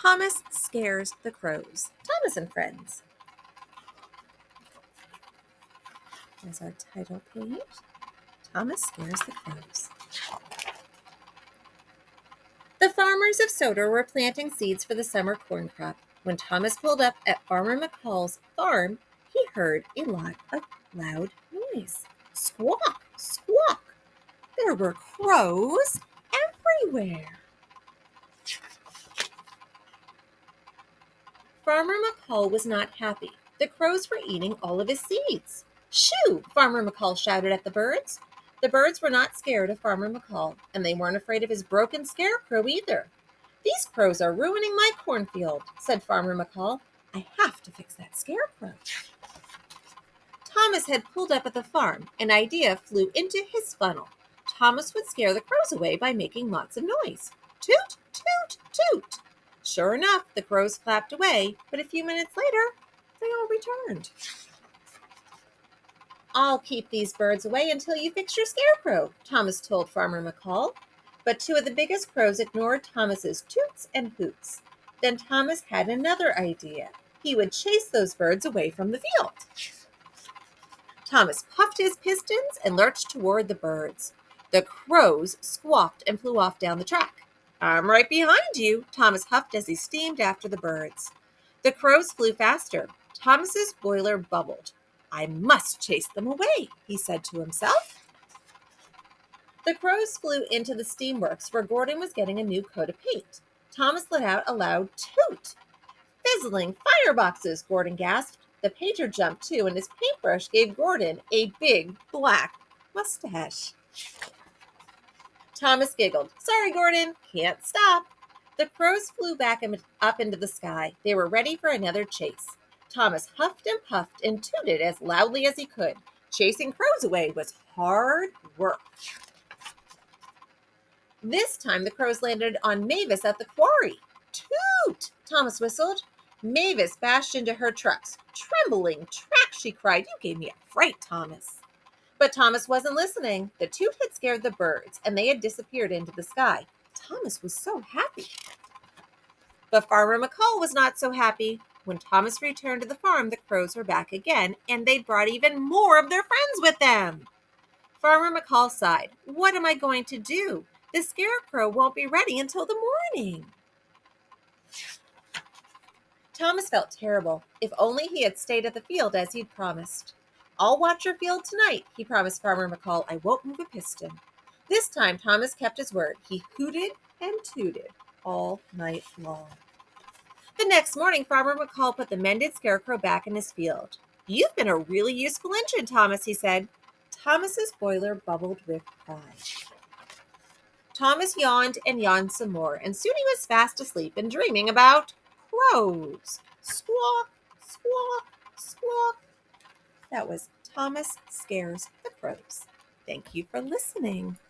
Thomas Scares the Crows. Thomas and Friends. There's our title page. Thomas Scares the Crows. The farmers of Soder were planting seeds for the summer corn crop. When Thomas pulled up at Farmer McCall's farm, he heard a lot of loud noise. Squawk, squawk. There were crows everywhere. Farmer McCall was not happy. The crows were eating all of his seeds. Shoo! Farmer McCall shouted at the birds. The birds were not scared of Farmer McCall, and they weren't afraid of his broken scarecrow either. These crows are ruining my cornfield, said Farmer McCall. I have to fix that scarecrow. Thomas had pulled up at the farm. An idea flew into his funnel. Thomas would scare the crows away by making lots of noise. Toot, toot, toot. Sure enough, the crows flapped away, but a few minutes later, they all returned. I'll keep these birds away until you fix your scarecrow, Thomas told Farmer McCall. But two of the biggest crows ignored Thomas's toots and hoots. Then Thomas had another idea. He would chase those birds away from the field. Thomas puffed his pistons and lurched toward the birds. The crows squawked and flew off down the track. I'm right behind you, Thomas huffed as he steamed after the birds. The crows flew faster. Thomas's boiler bubbled. I must chase them away, he said to himself. The crows flew into the steamworks where Gordon was getting a new coat of paint. Thomas let out a loud toot. Fizzling fireboxes, Gordon gasped. The painter jumped too, and his paintbrush gave Gordon a big black mustache. Thomas giggled. Sorry, Gordon, can't stop. The crows flew back up into the sky. They were ready for another chase. Thomas huffed and puffed and tooted as loudly as he could. Chasing crows away was hard work. This time the crows landed on Mavis at the quarry. Toot! Thomas whistled. Mavis bashed into her trucks. Trembling track, she cried. You gave me a fright, Thomas. But Thomas wasn't listening. The toot had scared the birds, and they had disappeared into the sky. Thomas was so happy. But Farmer McCall was not so happy. When Thomas returned to the farm, the crows were back again, and they'd brought even more of their friends with them. Farmer McCall sighed. What am I going to do? The scarecrow won't be ready until the morning. Thomas felt terrible. If only he had stayed at the field as he'd promised. I'll watch your field tonight, he promised Farmer McCall. I won't move a piston. This time, Thomas kept his word. He hooted and tooted all night long. The next morning, Farmer McCall put the mended scarecrow back in his field. You've been a really useful engine, Thomas, he said. Thomas's boiler bubbled with pride. Thomas yawned and yawned some more, and soon he was fast asleep and dreaming about crows. Squawk, squawk, squawk. That was Thomas Scares the Crows. Thank you for listening.